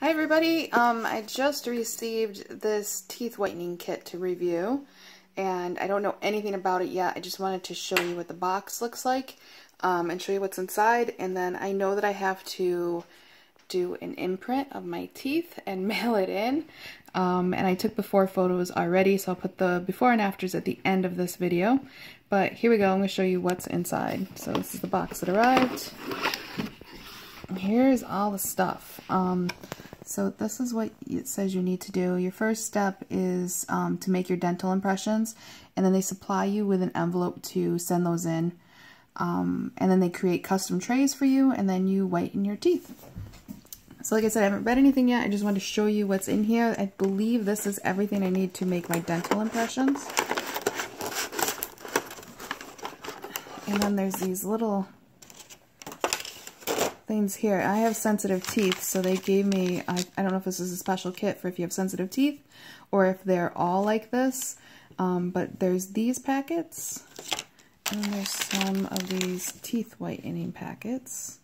Hi everybody, I just received this teeth whitening kit to review, and I don't know anything about it yet. I just wanted to show you what the box looks like and show you what's inside, and then I know that I have to do an imprint of my teeth and mail it in, and I took before photos already, so I'll put the before and afters at the end of this video. But here we go, I'm going to show you what's inside. So this is the box that arrived. Here's all the stuff. So this is what it says you need to do. Your first step is to make your dental impressions, and then they supply you with an envelope to send those in. And then they create custom trays for you, and then you whiten your teeth. So like I said, I haven't read anything yet. I just wanted to show you what's in here. I believe this is everything I need to make my dental impressions. And then there's these little things here. I have sensitive teeth, so they gave me, I don't know if this is a special kit for if you have sensitive teeth or if they're all like this, but there's these packets, and then there's some of these teeth whitening packets,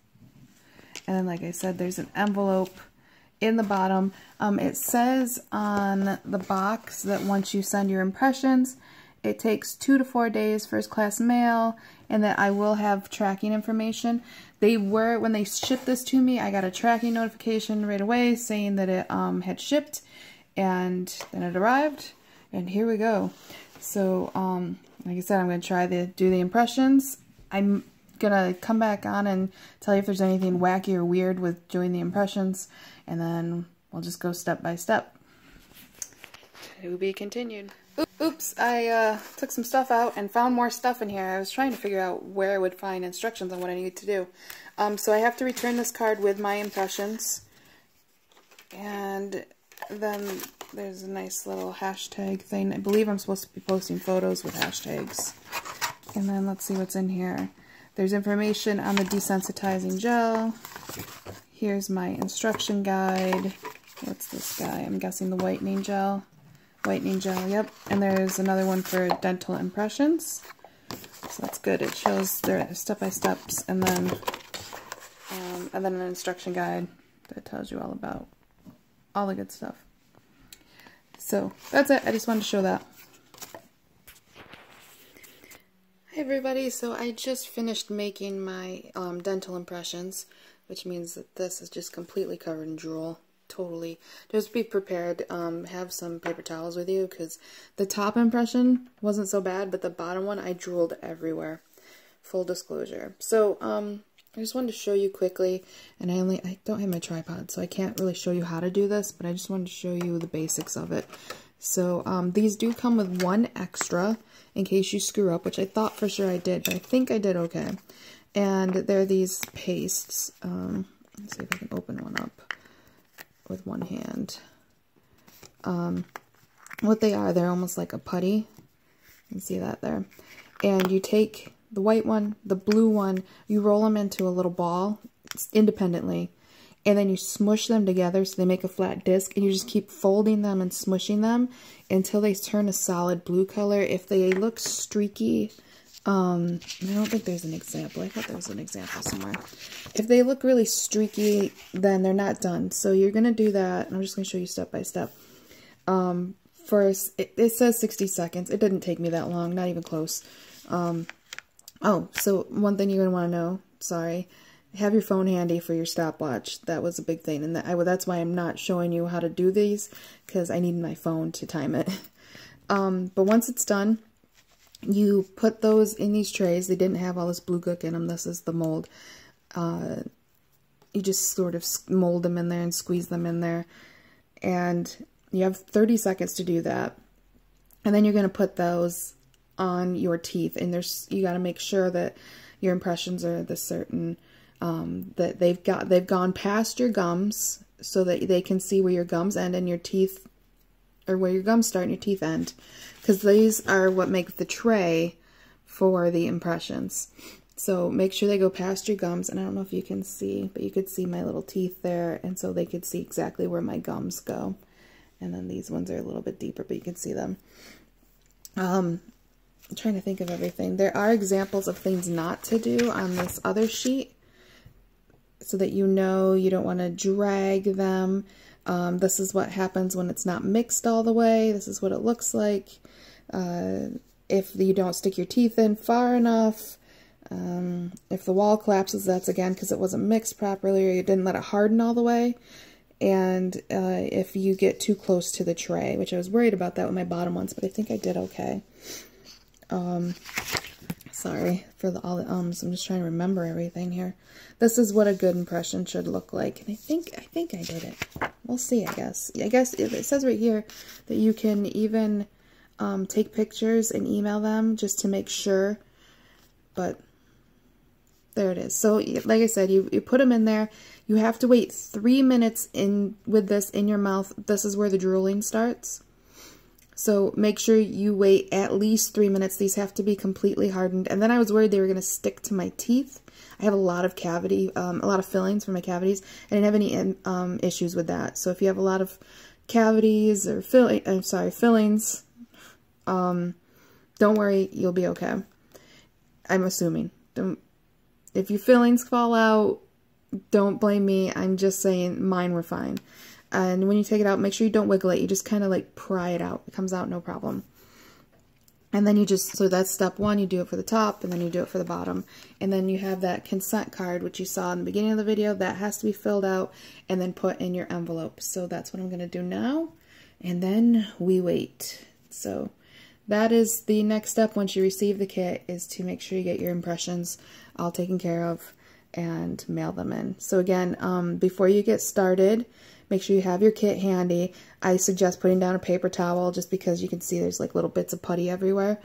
and then like I said, there's an envelope in the bottom. It says on the box that once you send your impressions, it takes 2 to 4 days first class mail, and that I will have tracking information. When they shipped this to me, I got a tracking notification right away saying that it had shipped, and then it arrived, and here we go. So, like I said, I'm going to try to do the impressions. I'm going to come back on and tell you if there's anything wacky or weird with doing the impressions, and then we'll just go step by step. To be continued. Oops, I took some stuff out and found more stuff in here. I was trying to figure out where I would find instructions on what I needed to do. So I have to return this card with my impressions. And then there's a nice little hashtag thing. I believe I'm supposed to be posting photos with hashtags. And then let's see what's in here. There's information on the desensitizing gel. Here's my instruction guide. What's this guy? I'm guessing the whitening gel. Whitening gel, yep. And there's another one for dental impressions. So that's good. It shows their step-by-steps, and then an instruction guide that tells you all about all the good stuff. So that's it. I just wanted to show that. Hi everybody. So I just finished making my dental impressions, which means that this is just completely covered in drool. Totally. Just be prepared. Have some paper towels with you, because the top impression wasn't so bad, but the bottom one, I drooled everywhere. Full disclosure. So, I just wanted to show you quickly, and I don't have my tripod, so I can't really show you how to do this, but I just wanted to show you the basics of it. So, these do come with one extra in case you screw up, which I thought for sure I did, but I think I did okay. And they're these pastes. Let's see if I can open one up with one hand. What they are, they're almost like a putty. You can see that there. And you take the white one, the blue one, you roll them into a little ball independently, and then you smush them together so they make a flat disc, and you just keep folding them and smushing them until they turn a solid blue color. If they look streaky, I don't think there's an example. I thought there was an example somewhere. If they look really streaky, then they're not done. So you're going to do that, and I'm just going to show you step by step. First, it says 60 seconds. It didn't take me that long, not even close. Oh, so one thing you're going to want to know, sorry, have your phone handy for your stopwatch. That was a big thing, and that's why I'm not showing you how to do these, because I need my phone to time it. But once it's done, you put those in these trays. They didn't have all this blue gook in them. This is the mold. You just sort of mold them in there and squeeze them in there. And you have 30 seconds to do that. And then you're going to put those on your teeth. And you got to make sure that your impressions are the certain, that they've gone past your gums so that they can see where your gums end and your teeth, or where your gums start and your teeth end, because these are what make the tray for the impressions. So make sure they go past your gums, and I don't know if you can see, but you could see my little teeth there, and so they could see exactly where my gums go. And then these ones are a little bit deeper, but you can see them. I'm trying to think of everything. There are examples of things not to do on this other sheet, so that you know you don't want to drag them. This is what happens when it's not mixed all the way. This is what it looks like. If you don't stick your teeth in far enough, if the wall collapses, that's again because it wasn't mixed properly or you didn't let it harden all the way. And if you get too close to the tray, which I was worried about that with my bottom ones, but I think I did okay. Sorry for all the ums. I'm just trying to remember everything here. This is what a good impression should look like, and I think I did it. We'll see. I guess it says right here that you can even take pictures and email them just to make sure. But there it is. So like I said, you put them in there. You have to wait 3 minutes in with this in your mouth. This is where the drooling starts. So make sure you wait at least 3 minutes. These have to be completely hardened. And then I was worried they were going to stick to my teeth. I have a lot of a lot of fillings for my cavities. I didn't have any issues with that. So if you have a lot of cavities or fillings, don't worry, you'll be okay. I'm assuming. If your fillings fall out, don't blame me. I'm just saying mine were fine. And when you take it out, make sure you don't wiggle it. You just kind of like pry it out. It comes out no problem. And then so that's step one. You do it for the top, and then you do it for the bottom. And then you have that consent card, which you saw in the beginning of the video. That has to be filled out and then put in your envelope. So that's what I'm going to do now. And then we wait. So that is the next step once you receive the kit, is to make sure you get your impressions all taken care of and mail them in. So again, before you get started, make sure you have your kit handy. I suggest putting down a paper towel just because you can see there's like little bits of putty everywhere.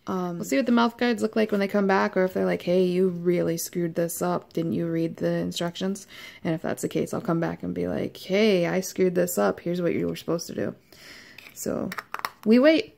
We'll see what the mouth guards look like when they come back, or if they're like, hey, you really screwed this up. Didn't you read the instructions? And if that's the case, I'll come back and be like, hey, I screwed this up. Here's what you were supposed to do. So we wait.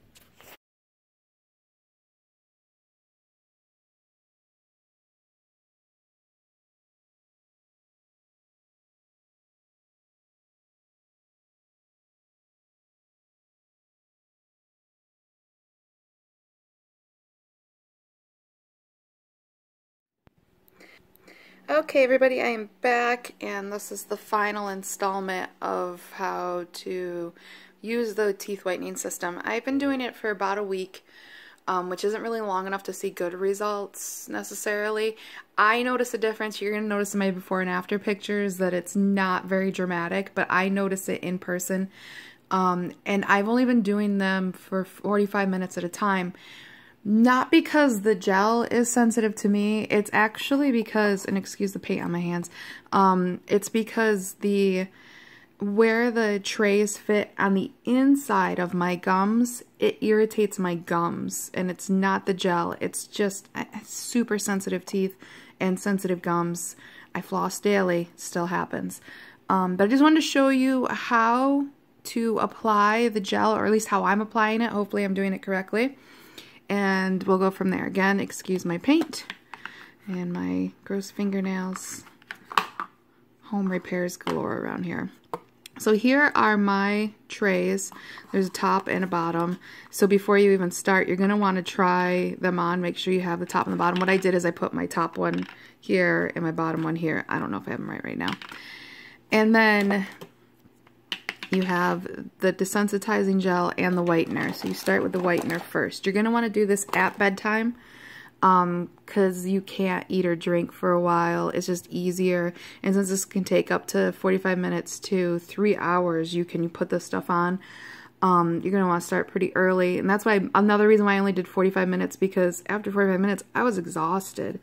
Okay, everybody, I am back, and this is the final installment of how to use the teeth whitening system. I've been doing it for about a week, which isn't really long enough to see good results necessarily. I notice a difference. You're going to notice in my before and after pictures that it's not very dramatic, but I notice it in person. And I've only been doing them for 45 minutes at a time. Not because the gel is sensitive to me, it's actually because, and excuse the paint on my hands, it's because where the trays fit on the inside of my gums, it irritates my gums, and it's not the gel, it's just super sensitive teeth and sensitive gums. I floss daily, still happens. But I just wanted to show you how to apply the gel, or at least how I'm applying it. Hopefully I'm doing it correctly. And we'll go from there. Again, excuse my paint and my gross fingernails. Home repairs galore around here. So here are my trays. There's a top and a bottom. So before you even start, you're going to want to try them on. Make sure you have the top and the bottom. What I did is I put my top one here and my bottom one here. I don't know if I have them right now. And then you have the desensitizing gel and the whitener. So you start with the whitener first. You're going to want to do this at bedtime because you can't eat or drink for a while. It's just easier. And since this can take up to 45 minutes to 3 hours, you can put this stuff on. You're going to want to start pretty early. And that's why another reason why I only did 45 minutes, because after 45 minutes, I was exhausted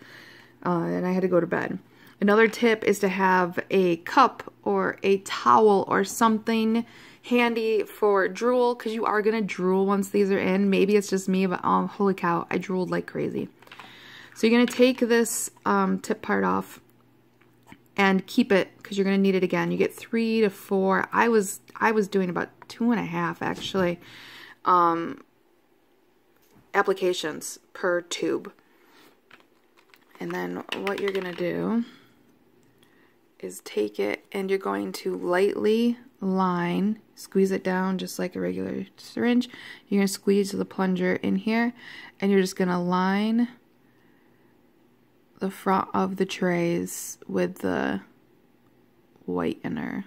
and I had to go to bed. Another tip is to have a cup or a towel or something handy for drool, because you are going to drool once these are in. Maybe it's just me, but oh, holy cow, I drooled like crazy. So you're going to take this tip part off and keep it, because you're going to need it again. You get 3 to 4. I was doing about 2.5 actually applications per tube. And then what you're going to do is take it and you're going to lightly line, squeeze it down just like a regular syringe. You're going to squeeze the plunger in here, and you're just going to line the front of the trays with the whitener.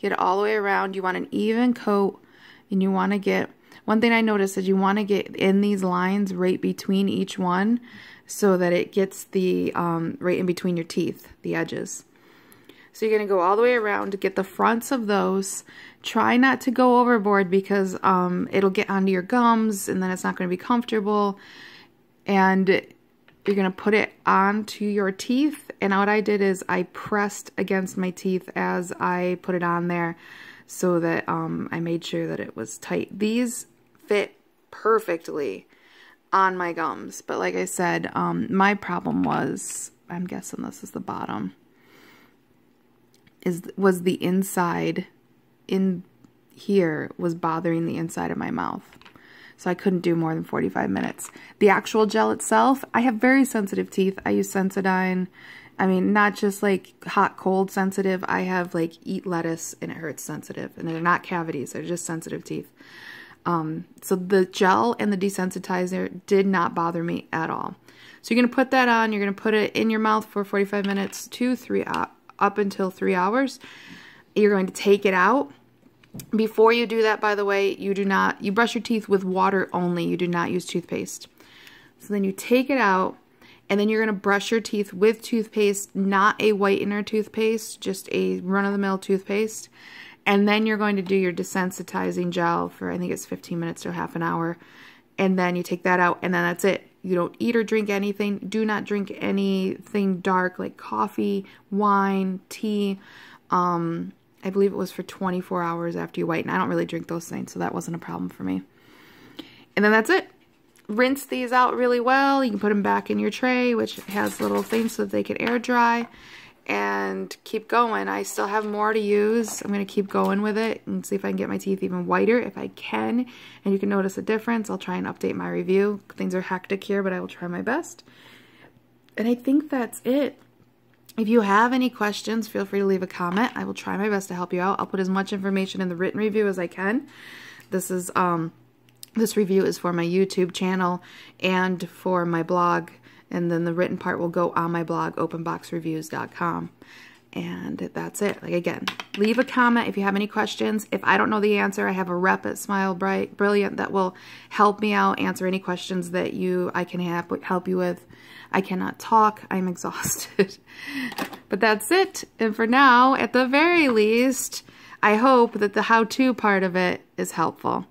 Get it all the way around. You want an even coat, and you want to get, one thing I noticed is you want to get in these lines right between each one so that it gets the, right in between your teeth, the edges. So you're going to go all the way around to get the fronts of those. Try not to go overboard because it'll get onto your gums and then it's not going to be comfortable. And you're going to put it onto your teeth. And what I did is I pressed against my teeth as I put it on there so that I made sure that it was tight. These fit perfectly on my gums. But like I said, my problem was, I'm guessing this is the bottom, was the inside in here was bothering the inside of my mouth. So I couldn't do more than 45 minutes. The actual gel itself, I have very sensitive teeth. I use Sensodyne. I mean, not just like hot, cold sensitive. I have like eat lettuce and it hurts sensitive. And they're not cavities, they're just sensitive teeth. So the gel and the desensitizer did not bother me at all. So you're going to put that on. You're going to put it in your mouth for 45 minutes to up until 3 hours. You're going to take it out. Before you do that, by the way, you brush your teeth with water only. You do not use toothpaste. So then you take it out, and then you're going to brush your teeth with toothpaste, not a whitener toothpaste, just a run-of-the-mill toothpaste. And then you're going to do your desensitizing gel for, I think it's 15 minutes to half an hour. And then you take that out, and then that's it. You don't eat or drink anything. Do not drink anything dark like coffee, wine, tea. I believe it was for 24 hours after you whiten. I don't really drink those things, so that wasn't a problem for me. And then that's it. Rinse these out really well. You can put them back in your tray, which has little things so that they can air dry. And keep going. I still have more to use. I'm going to keep going with it and see if I can get my teeth even whiter if I can. And you can notice a difference. I'll try and update my review. Things are hectic here, but I will try my best. And I think that's it. If you have any questions, feel free to leave a comment. I will try my best to help you out. I'll put as much information in the written review as I can. This review is for my YouTube channel and for my blog. And then the written part will go on my blog, openboxreviews.com. And that's it. Like, again, leave a comment if you have any questions. If I don't know the answer, I have a rep at Smile Brilliant that will help me out, answer any questions that I can help you with. I cannot talk. I'm exhausted. But that's it. And for now, at the very least, I hope that the how-to part of it is helpful.